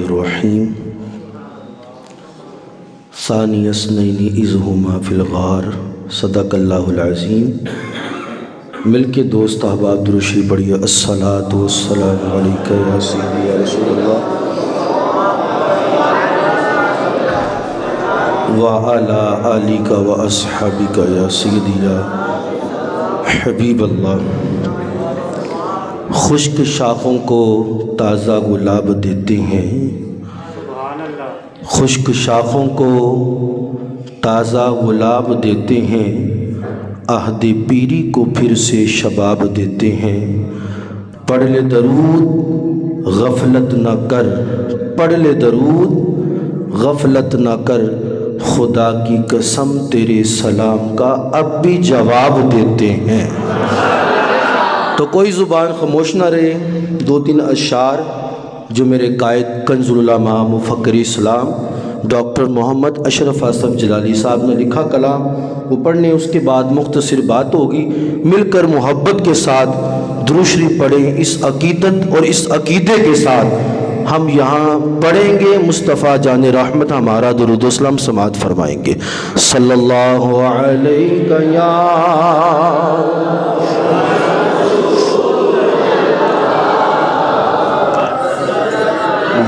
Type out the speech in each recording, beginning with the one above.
الرحیم ثانی اثنین اذ ہما فی الغار صدق اللہ العظیم۔ مل کے دوست احباب درود شریف پڑھیے۔ الصلاۃ والسلام علیک یا سیدی یا رسول اللہ وعلی آلک واصحابک یا سیدی یا حبیب اللہ۔ خشک شاخوں کو تازہ گلاب دیتے ہیں، خشک شاخوں کو تازہ گلاب دیتے ہیں، عہد پیری کو پھر سے شباب دیتے ہیں۔ پڑھ لے درود غفلت نہ کر، پڑھ لے درود غفلت نہ کر، خدا کی قسم تیرے سلام کا اب بھی جواب دیتے ہیں۔ تو کوئی زبان خاموش نہ رہے۔ دو تین اشعار جو میرے قائد کنز العلماء مفکر اسلام ڈاکٹر محمد اشرف آصف جلالی صاحب نے لکھا کلام، وہ پڑھنے اس کے بعد مختصر بات ہوگی۔ مل کر محبت کے ساتھ درود شریف پڑھیں، اس عقیدت اور اس عقیدے کے ساتھ ہم یہاں پڑھیں گے۔ مصطفیٰ جان رحمت ہمارا درود و سلام سماعت فرمائیں گے۔ صلی اللہ علیہ یا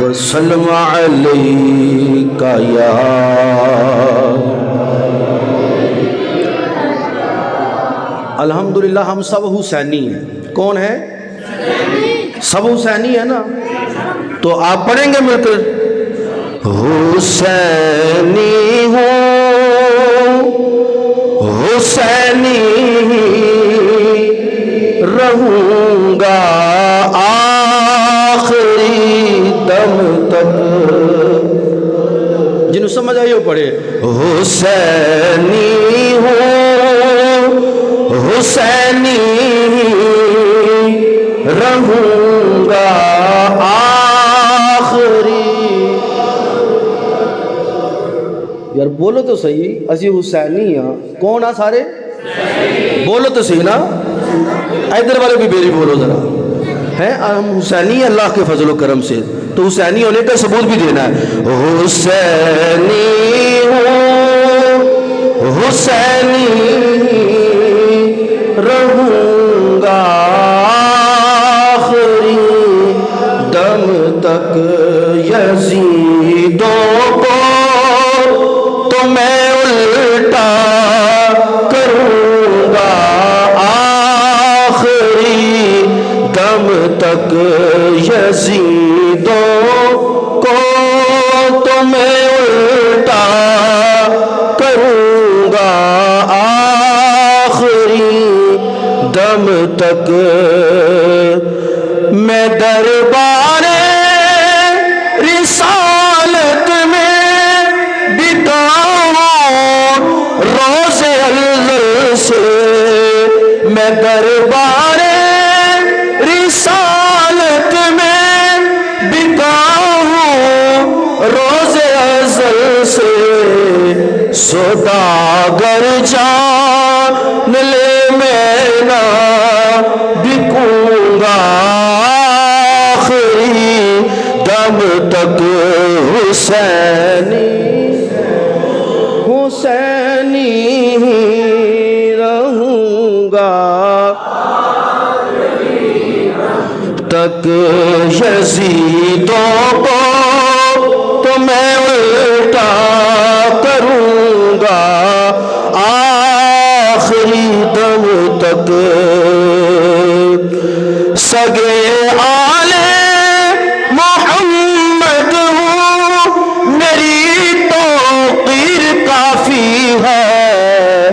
وسلم علیک یا الحمدللہ ہم سب حسینی ہیں۔ کون ہے؟ سب حسینی ہے نا؟ تو آپ پڑھیں گے مل کر۔ حسینی ہوں حسینی رہوں گا آخری دم تک۔ جنہوں سمجھ آئیے وہ پڑھے۔ حسینی ہوں حسینی رہوں گا آخری۔ یار بولو تو صحیح، اسی حسینی ہاں۔ کون آ سارے؟ بولو تو صحیح نا، ادھر والے بھی میری بولو ذرا۔ ہیں ہم حسینی اللہ کے فضل و کرم سے، تو حسینی ہونے کا ثبوت بھی دینا ہے۔ حسینی ہوں حسینی رہوں گا آخری دم تک، یزیدوں کو تو میں الٹا کروں گا آخری دم تک، یزیدوں کو تو میں الٹا کروں گا آخری دم تک۔ میں دربار رسالت میں بتاؤں روز ازل سے، میں دربار رسالت میں بتاؤں روز ازل سے، سوداگر جان لے میں نہ بکوں گا آخری دم تک، حسینی حسینی رہوں گا تک، یزیدوں کو تو میں الٹا کروں گا آخری دم تک۔ سگے آل محمد ہوں میری توقیر کافی ہے،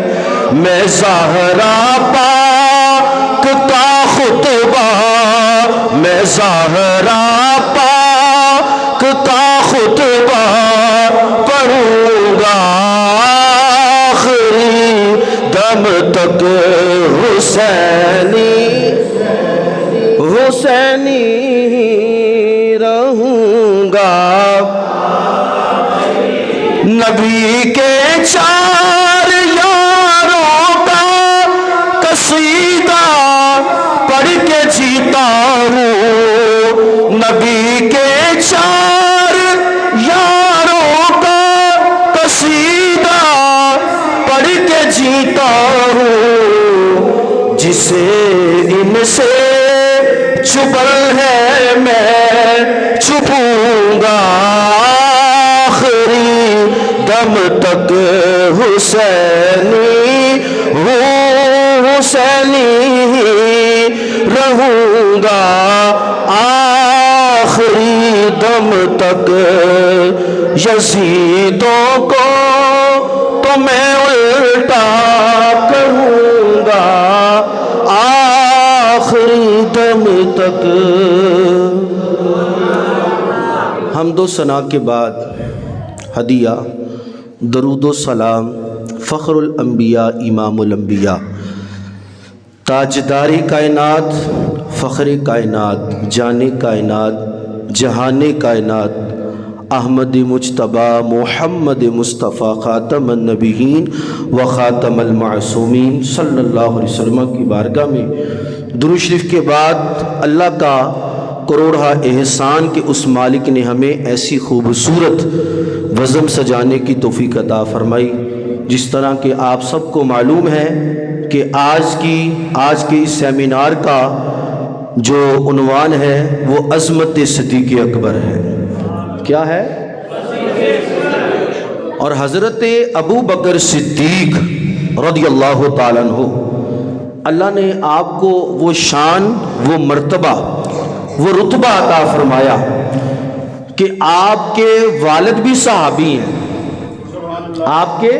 میں زہرا پاک کا خطبہ، میں زہرا پاک کا خطبہ پڑھوں گا آخری دم تک، حسینی حسینی رہوں گا۔ نبی کے چار یاروں کا قصیدہ پڑھ کے جیتا ہوں، نبی کے چار سے ان سے چبل ہے میں چھپوں گا آخری دم تک حسینی ہوں حسینی رہوں گا آخری دم تک یزیدوں کو تو میں الٹا کروں گا آخری دم تک۔ حمد و ثنا کے بعد ہدیہ درود و سلام فخر الانبیاء امام الانبیاء تاجدار کائنات فخر کائنات جان کائنات جہان کائنات احمد مجتبی محمد مصطفیٰ خاتم النبیین و خاتم المعصومین صلی اللہ علیہ وسلم کی بارگاہ میں درود شریف کے بعد اللہ کا کروڑہ احسان کہ اس مالک نے ہمیں ایسی خوبصورت بزم سجانے کی توفیق عطا فرمائی، جس طرح کہ آپ سب کو معلوم ہے کہ آج کے اس سیمینار کا جو عنوان ہے وہ عظمت صدیق اکبر ہے۔ کیا ہے؟ اور حضرت ابو بکر صدیق رضی اللہ تعالیٰ عنہ، اللہ نے آپ کو وہ شان، وہ مرتبہ، وہ رتبہ عطا فرمایا کہ آپ کے والد بھی صحابی ہیں، آپ کے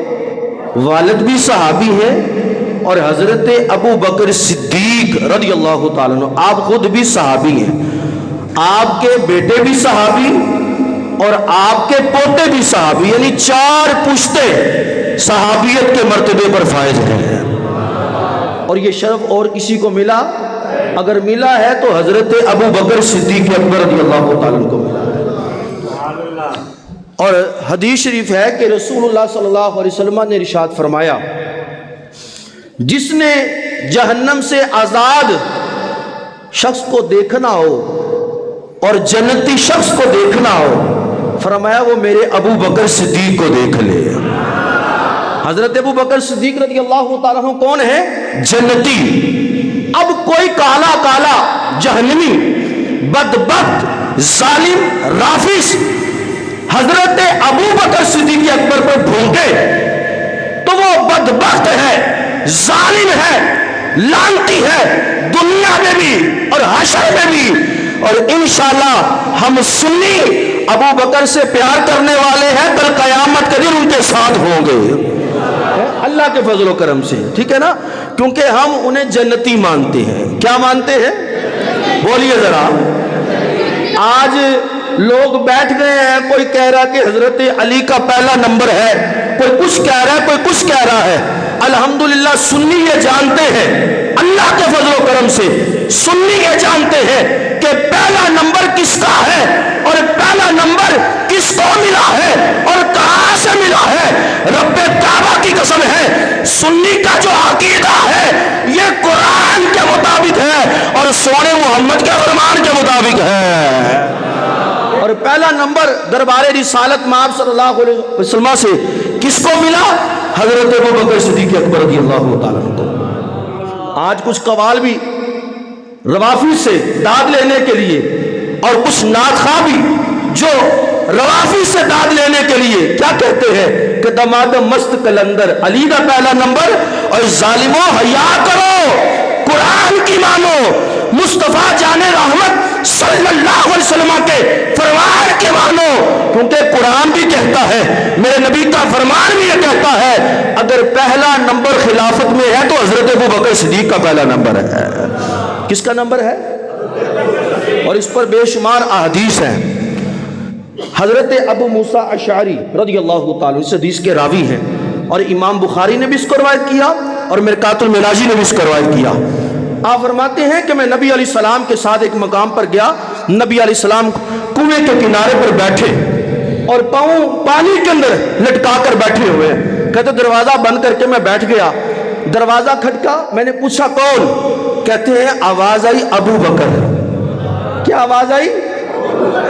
والد بھی صحابی ہیں، اور حضرت ابو بکر صدیق رضی اللہ تعالیٰ عنہ آپ خود بھی صحابی ہیں، آپ کے بیٹے بھی صحابی اور آپ کے پوتے بھی صحابی، یعنی 4 پشتے صحابیت کے مرتبے پر فائز ہیں۔ اور یہ شرف اور کسی کو ملا؟ اگر ملا ہے تو حضرت ابو بکر صدیق اکبر رضی اللہ تعالیٰ عنہ کو ملا ہے۔ اور حدیث شریف ہے کہ رسول اللہ صلی اللہ علیہ وسلم نے ارشاد فرمایا، جس نے جہنم سے آزاد شخص کو دیکھنا ہو اور جنتی شخص کو دیکھنا ہو، فرمایا وہ میرے ابو بکر صدیق کو دیکھ لے۔ حضرت ابو بکر صدیق رضی اللہ تعالیٰ عنہ کون ہے؟ جنتی۔ اب کوئی کالا کالا جہنمی بدبخت ظالم رافض حضرت ابو بکر صدیق اکبر پر بھونکے تو وہ بدبخت ہے، ظالم ہے، لعنتی ہے، دنیا میں بھی اور حشر میں بھی۔ اور انشاءاللہ ہم سنی ابو بکر سے پیار کرنے والے ہیں، کل قیامت کے دن ان کے ساتھ ہوں گے اللہ کے فضل و کرم سے، ٹھیک ہے نا؟ کیونکہ ہم انہیں جنتی مانتے ہیں۔ کیا مانتے ہیں؟ بولیے ذرا۔ آج لوگ بیٹھ گئے ہیں، کوئی کہہ رہا کہ حضرت علی کا پہلا نمبر ہے، کوئی کچھ کہہ رہا ہے، کوئی کچھ کہہ رہا ہے۔ الحمدللہ سنی یہ جانتے ہیں اللہ کے فضل و کرم سے، سنی یہ جانتے ہیں کہ پہلا نمبر کس کا ہے اور پہلا نمبر کس کو ملا ہے اور کہاں سے ملا ہے۔ رب کعبہ کی قسم ہے، سنی کا جو عقیدہ ہے یہ قرآن کے مطابق ہے اور سونے محمد کے فرمان کے مطابق ہے۔ اور پہلا نمبر دربار رسالت مآب صلی اللہ علیہ وسلم سے کس کو ملا؟ حضرت ابو بکر صدیق اکبر رضی اللہ تعالیٰ عنہ کو۔ آج کچھ قوال بھی روافض سے داد لینے کے لیے اور کچھ نعت خواہ بھی جو روافض سے داد لینے کے لیے کیا کہتے ہیں کہ دماد مست کلندر علی کا پہلا نمبر، اور ظالموں حیا کرو، قرآن کی مانو، مصطفیٰ جان رحمت صلی اللہ علیہ وسلم کے فرمان کے مانو، کیونکہ قرآن بھی کہتا ہے، میرے نبی کا فرمان بھی یہ کہتا ہے، اگر پہلا نمبر خلافت میں ہے تو حضرت ابو بکر صدیق کا پہلا نمبر ہے۔ کس کا نمبر ہے؟ اور اس پر بے شمار احادیث ہیں۔ حضرت ابو موسیٰ اشعری رضی اللہ تعالیٰ اس حدیث کے راوی ہیں، اور امام بخاری نے بھی اس کو روایت کیا اور مرقات المناجی نے بھی اس کو روایت کیا۔ آپ فرماتے ہیں کہ میں نبی علیہ السلام کے ساتھ ایک مقام پر گیا، نبی علیہ السلام کنویں کے کنارے پر بیٹھے اور پاؤں پانی کے اندر لٹکا کر بیٹھے ہوئے ہیں۔ کہتے دروازہ بند کر کے میں بیٹھ گیا، دروازہ کھٹکا، میں نے پوچھا کون؟ کہتے ہیں آواز آئی ابو بکر۔ کیا آواز آئی؟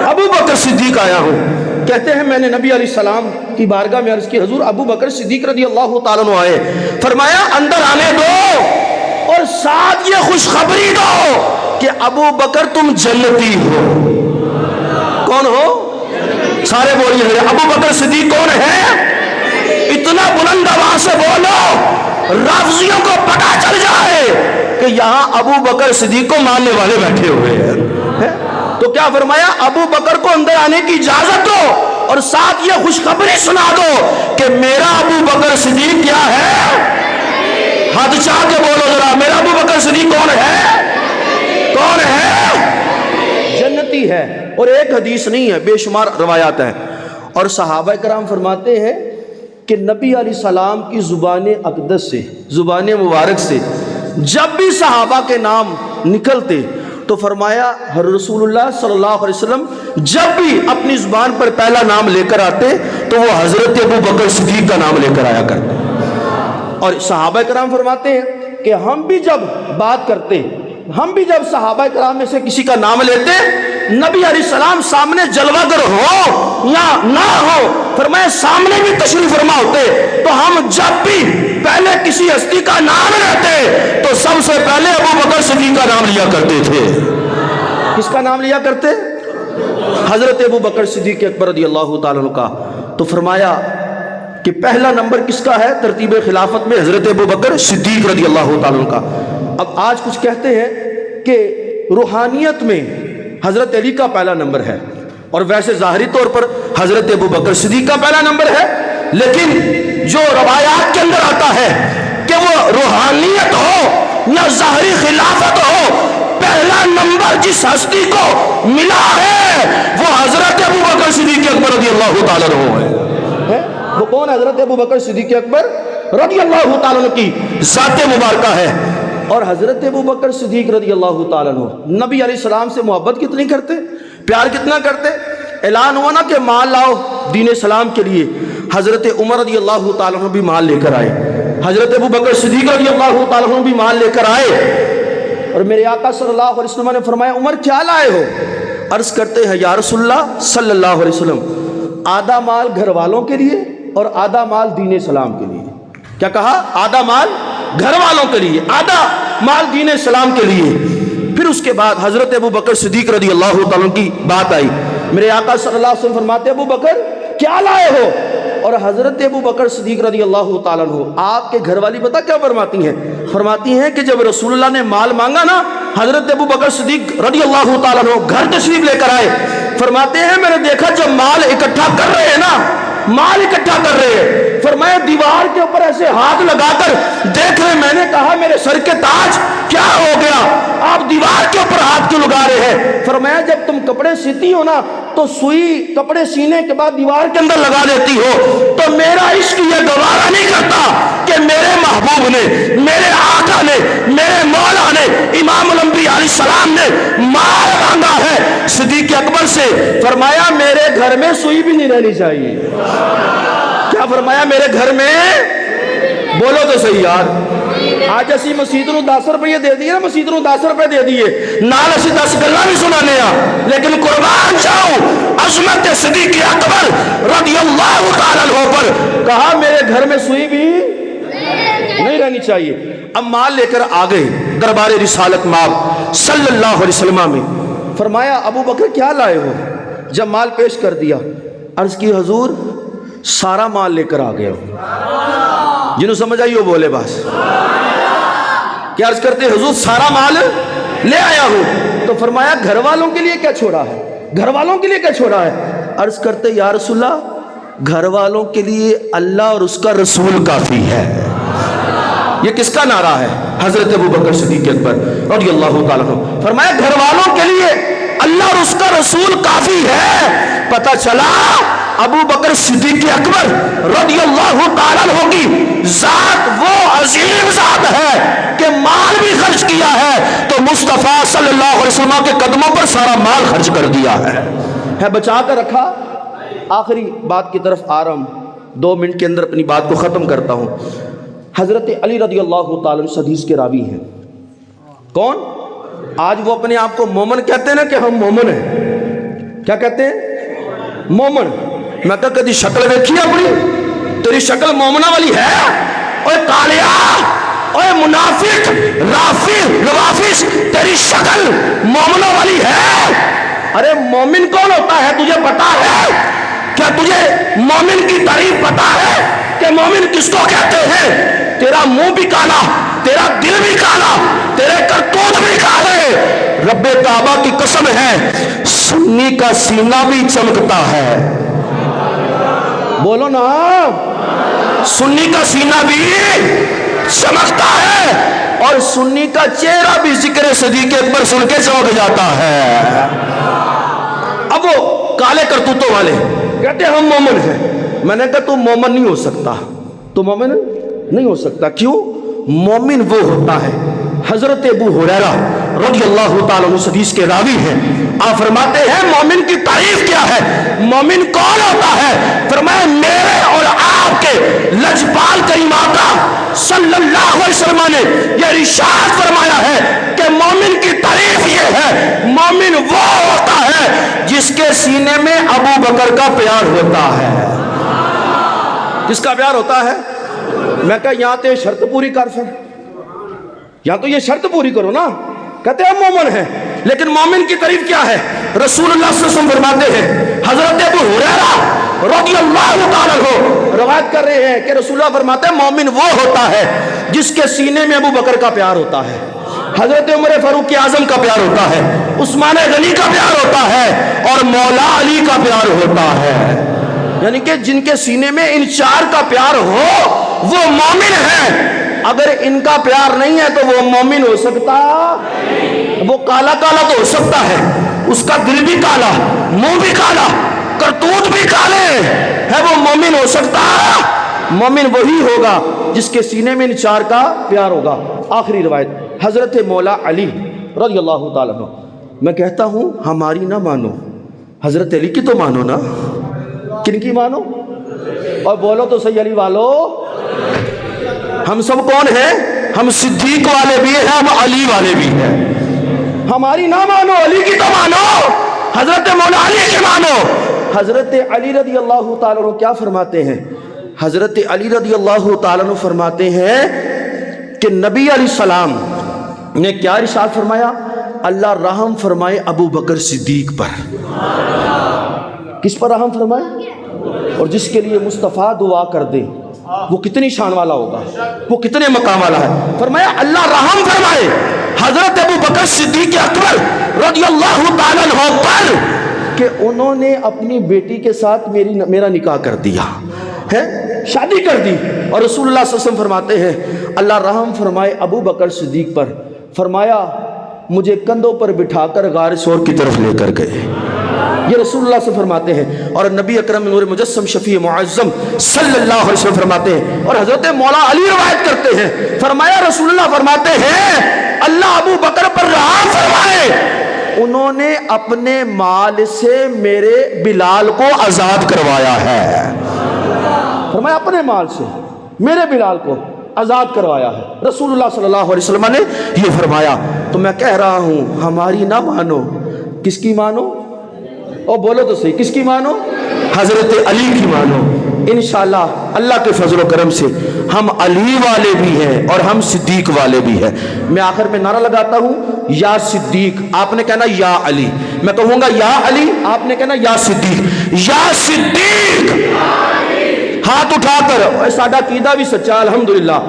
ابو بکر صدیق آیا ہوں۔ کہتے ہیں میں نے نبی علیہ السلام کی بارگاہ میں عرض کی حضور ابو بکر صدیق رضی اللہ تعالیٰ عنہ آئے، فرمایا اندر آنے دو۔ اور ساتھ یہ خوشخبری دو کہ ابو بکر تم جنتی ہو۔ کون ہو؟ سارے بولیے ابو بکر صدیق کون ہے؟ اتنا بلند آواز سے بولو رافضیوں کو پتہ چل جائے کہ یہاں ابو بکر صدیق کو ماننے والے بیٹھے ہوئے ہیں۔ تو کیا فرمایا؟ ابو بکر کو اندر آنے کی اجازت دو اور ساتھ یہ خوشخبری سنا دو کہ میرا ابو بکر صدیق کیا ہے؟ ہاتھ چاہ کے بولو ذرا، میرا ابو بکر صدیق کون ہے؟ کون ہے؟ جنتی ہے۔ اور ایک حدیث نہیں ہے، بے شمار روایات ہیں۔ اور صحابہ کرام فرماتے ہیں کہ نبی علیہ السلام کی زبان اقدس سے، زبان مبارک سے جب بھی صحابہ کے نام نکلتے تو فرمایا رسول اللہ صلی اللہ علیہ وسلم جب بھی اپنی زبان پر پہلا نام لے کر آتے تو وہ حضرت ابو بکر صدیق کا نام لے کر آیا کرتے۔ اور صحابہ کرام فرماتے ہیں کہ ہم بھی جب بات کرتے، ہم بھی جب صحابہ کرام میں سے کسی کا نام لیتے، نبی علیہ السلام سامنے جلوہ گر ہو یا نہ ہو، فرمایا سامنے بھی تشریف فرما ہوتے تو ہم جب بھی پہلے کسی ہستی کا نام لیتے تو سب سے پہلے ابو بکر صدیق کا نام لیا کرتے تھے۔ کس کا نام لیا کرتے؟ حضرت ابو بکر صدیق اکبر رضی اللہ تعالیٰ عنہ کا۔ تو فرمایا کہ پہلا نمبر کس کا ہے ترتیب خلافت میں؟ حضرت ابو بکر صدیق رضی اللہ تعالیٰ عنہ کا۔ اب آج کچھ کہتے ہیں کہ روحانیت میں حضرت علی کا پہلا نمبر ہے، اور ویسے ظاہری طور پر حضرت ابو بکر صدیق کا پہلا نمبر ہے، لیکن جو روایات کے اندر آتا ہے کہ وہ روحانیت ہو یا ظاہری خلافت ہو، پہلا نمبر جس ہستی کو ملا ہے وہ حضرت ابو بکر صدیق اکبر رضی اللہ تعالیٰ عنہ ہے۔ وہ کون ہے؟ حضرت ابو بکر صدیق اکبر رضی اللہ تعالیٰ عنہ کی ذات مبارکہ ہے۔ اور حضرت ابو بکر صدیق رضی اللہ تعالیٰ عنہ نبی علیہ السلام سے محبت کتنی کرتے، پیار کتنا کرتے؟ اعلان ہوا نا کہ مال لاؤ دین اسلام کے لیے، حضرت عمر رضی اللہ تعالیٰ عنہ بھی مال لے کر آئے، حضرت ابو بکر صدیق رضی اللہ تعالیٰ عنہ بھی مال لے کر آئے۔ اور میرے آقا صلی اللہ علیہ وسلم نے فرمایا عمر کیا لائے ہو؟ عرض کرتے ہیں یا رسول اللہ صلی اللہ علیہ وسلم آدھا مال گھر والوں کے لیے اور آدھا مال دین اسلام کے لیے۔ کیا کہا؟ آدھا مال گھر والوں کے لیے، آدھا مال دین اسلام کے لیے۔ پھر اس کے بعد حضرت ابو بکر صدیق رضی اللہ تعالیٰ عنہ کی بات آئی، میرے آقا صلی اللہ علیہ وسلم فرماتے ابو بکر کیا لائے ہو؟ اور حضرت ابو بکر صدیق رضی اللہ تعالیٰ عنہ آپ کے گھر والی پتہ کیا فرماتی ہیں؟ فرماتی ہیں کہ جب رسول اللہ نے مال مانگا نا، حضرت ابو بکر صدیق رضی اللہ تعالیٰ عنہ گھر تشریف لے کر آئے، فرماتے ہیں میں نے دیکھا جب مال اکٹھا کر رہے ہیں نا، مال اکٹھا کر رہے ہیں، فرمایا دیوار کے اوپر ایسے ہاتھ لگا کر دیکھ رہے، میں نے کہا میرے سر کے تاج کیا ہو گیا، آپ دیوار کے اوپر ہاتھ کیوں لگا رہے ہیں؟ فرمایا جب تم کپڑے سیتی ہو نا تو سوئی کپڑے سینے کے بعد دیوار کے اندر لگا دیتی ہو، تو میرا عشق یہ گوارا نہیں کرتا کہ میرے محبوب نے، میرے آقا نے، میرے مولا نے، امام الانبیاء علیہ السلام نے مال مانگا ہے صدیق اکبر سے، فرمایا میرے گھر میں سوئی بھی نہیں رہنی چاہیے۔ کیا فرمایا؟ میرے گھر میں، بولو تو صحیح یار، آج اسی مسجد نو 10 روپے دے دیے نا، مسجد نو 10 روپے دے دیے نال اسی 10 گلاں بھی سنانے ہاں، لیکن قربان جاؤں عظمت صدیق اکبر رضی اللہ تعالیٰ عنہ پر کہا میرے گھر میں سوئی بھی نہیں رہنی چاہیے۔ اب مال لے کر آ گئے دربار رسالت ماب صلی اللہ علیہ وسلم میں، فرمایا ابو بکر کیا لائے ہو؟ جب مال پیش کر دیا، عرض کی حضور سارا مال لے کر آ گئے ہو۔ جنہوں سمجھ آئی ہو بولے بس، کیا عرض کرتے حضور سارا مال لے آیا ہوں؟ تو فرمایا گھر والوں کے لیے کیا چھوڑا ہے؟ گھر والوں کے لیے کیا چھوڑا ہے؟ عرض کرتے یا رسول اللہ گھر والوں کے لیے اللہ اور اس کا رسول کافی ہے۔ یہ کس کا نعرہ ہے؟ حضرت ابو بکر صدیق اکبر رضی اللہ تعالیٰ عنہ۔ فرمایا گھر والوں کے لیے اللہ اور اس کا رسول کافی ہے۔ پتہ چلا ابو بکر صدیق اکبر رضی اللہ تعالیٰ عنہ کی ذات وہ عظیم ذات ہے کہ مال بھی خرچ کیا ہے تو مصطفیٰ صلی اللہ علیہ وسلم کے قدموں پر سارا مال خرچ کر دیا ہے بچا کر رکھا۔ آخری بات کی طرف آ رہا ہوں، 2 منٹ کے اندر اپنی بات کو ختم کرتا ہوں۔ حضرت علی رضی اللہ تعالیٰ عنہ حدیث کے راوی ہیں۔ کون؟ آج وہ اپنے آپ کو مومن کہتے ہیں نا کہ ہم مومن ہیں۔ کیا کہتے ہیں؟ مومن۔ میں کہا کدی شکل دیکھی اپنی؟ تیری شکل مومنہ والی ہے؟ اوے کالیا اوے منافق روافظ تیری شکل مومنوں والی ہے؟ ارے مومن کون ہوتا ہے تجھے پتا ہے؟ کیا تجھے مومن کی تعریف پتا ہے کہ مومن کس کو کہتے ہیں؟ تیرا منہ بھی کالا، تیرا دل بھی کالا، تیرے کرتوت بھی کالے۔ رب کعبہ کی قسم ہے سنی کا سینہ بھی چمکتا ہے۔ بولو نا، سنی کا سینہ بھی چمکتا ہے اور سنی کا چہرہ بھی ذکر صدیق اکبر سن کے چمک جاتا ہے۔ اب وہ کالے کرتوتوں والے کہتے ہم مومن ہیں۔ میں نے کہا تو مومن نہیں ہو سکتا، تو مومن نہیں ہو سکتا۔ کیوں؟ مومن وہ ہوتا ہے، حضرت ابو ہریرہ رضی اللہ تعالیٰ عنہ حدیث کے راوی ہیں، آپ فرماتے ہیں مومن کی تعریف کیا ہے؟ مومن کون ہوتا ہے؟ فرمایا میرے اور آپ کے لجپال کریم آقا صلی اللہ علیہ وسلم نے یہ ارشاد فرمایا ہے کہ مومن کی تعریف یہ ہے، مومن وہ ہوتا ہے جس کے سینے میں ابو بکر کا پیار ہوتا ہے۔ کس کا پیار ہوتا ہے؟ میں کہا یہاں تو یہ شرط پوری کر پھر، یہاں تو یہ شرط پوری کرو نا۔ کہتے ہیں مومن ہے، لیکن مومن کی تعریف کیا ہے؟ رسول اللہ صلی اللہ علیہ وسلم فرماتے ہیں، حضرت ابو ہریرہ رضی اللہ تعالیٰ عنہ روایت کر رہے ہیں کہ رسول اللہ فرماتے ہیں مومن وہ ہوتا ہے جس کے سینے میں ابو بکر کا پیار ہوتا ہے، حضرت عمر فاروق اعظم کا پیار ہوتا ہے، عثمان غنی کا پیار ہوتا ہے اور مولا علی کا پیار ہوتا ہے۔ یعنی کہ جن کے سینے میں ان چار کا پیار ہو وہ مومن ہیں۔ اگر ان کا پیار نہیں ہے تو وہ مومن ہو سکتا؟ وہ کالا کالا تو ہو سکتا ہے، اس کا دل بھی کالا، منہ بھی کالا، کرتوت بھی کالے ہے، وہ مومن ہو سکتا؟ مومن وہی ہوگا جس کے سینے میں ان چار کا پیار ہوگا۔ آخری روایت حضرت مولا علی رضی اللہ تعالیٰ عنہ، میں کہتا ہوں ہماری نہ مانو، حضرت علی کی تو مانو نا۔ کن کی مانو؟ اور بولو تو صحیح علی والو۔ ہم سب کون ہیں؟ ہم صدیق والے بھی ہیں، ہم علی والے بھی ہیں۔ ہماری نہ مانو، علی کی تو مانو، حضرت مولا علی کی مانو۔ حضرت علی رضی اللہ تعالیٰ عنہ کیا فرماتے ہیں؟ حضرت علی رضی اللہ تعالیٰ عنہ فرماتے ہیں کہ نبی علیہ السلام نے کیا ارشاد فرمایا؟ اللہ رحم فرمائے ابو بکر صدیق پر۔ کس پر رحم فرمائے؟ اور جس کے لیے مصطفیٰ دعا کر دے وہ کتنی شان والا ہوگا، وہ کتنے مقام والا ہے۔ فرمایا اللہ رحم فرمائے حضرت ابو بکر صدیق اکبر رضی اللہ تعالیٰ عنہ پر کہ انہوں نے اپنی بیٹی کے ساتھ میرا نکاح کر دیا ہے، شادی کر دی۔ اور رسول اللہ صلی اللہ علیہ وسلم فرماتے ہیں اللہ رحم فرمائے ابو بکر صدیق پر، فرمایا مجھے کندھوں پر بٹھا کر غار ثور کی طرف لے کر گئے۔ یہ رسول اللہ سے فرماتے ہیں۔ اور نبی اکرم نور مجسم شفیع معظم صلی اللہ علیہ وسلم فرماتے ہیں، اور حضرت مولا علی روایت کرتے ہیں، فرمایا رسول اللہ فرماتے ہیں اللہ ابو بکر پر رحم فرمائے، انہوں نے اپنے مال سے میرے بلال کو آزاد کروایا ہے۔ فرمایا اپنے مال سے میرے بلال کو آزاد کروایا ہے، رسول اللہ صلی اللہ علیہ وسلم نے یہ فرمایا۔ تو میں کہہ رہا ہوں ہماری نہ مانو، کس کی مانو؟ اور بولو تو صحیح، کس کی مانو؟ حضرت علی کی مانو۔ انشاءاللہ اللہ کے فضل و کرم سے ہم علی والے بھی ہیں اور ہم صدیق والے بھی ہیں۔ میں آخر میں نعرہ لگاتا ہوں یا صدیق، آپ نے کہنا یا علی، میں کہوں گا یا علی، آپ نے کہنا یا صدیق۔ یا صدیق ہاتھ اٹھا کر، ساڈا عقیدہ بھی سچا الحمدللہ،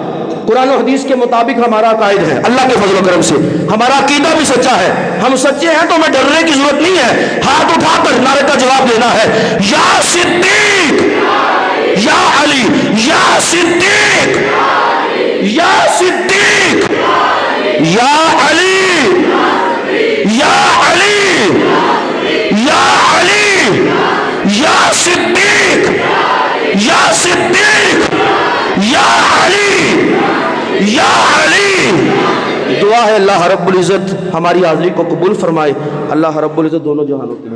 قرآن و حدیث کے مطابق ہمارا عقائد ہے، اللہ کے فضل و کرم سے ہمارا عقیدہ بھی سچا ہے، ہم سچے ہیں تو ہمیں ڈرنے کی ضرورت نہیں ہے، ہاتھ اٹھا کر نعرے کا جواب دینا ہے یا صدیق، یا علی، یا صدیق، یا صدیق، یا علی، یا علی، یا علی، یا صدیق، یا صدیق، یا علی، یا علی۔ دعا ہے اللہ رب العزت ہماری حاضری کو قبول فرمائے، اللہ رب العزت دونوں جہانوں کی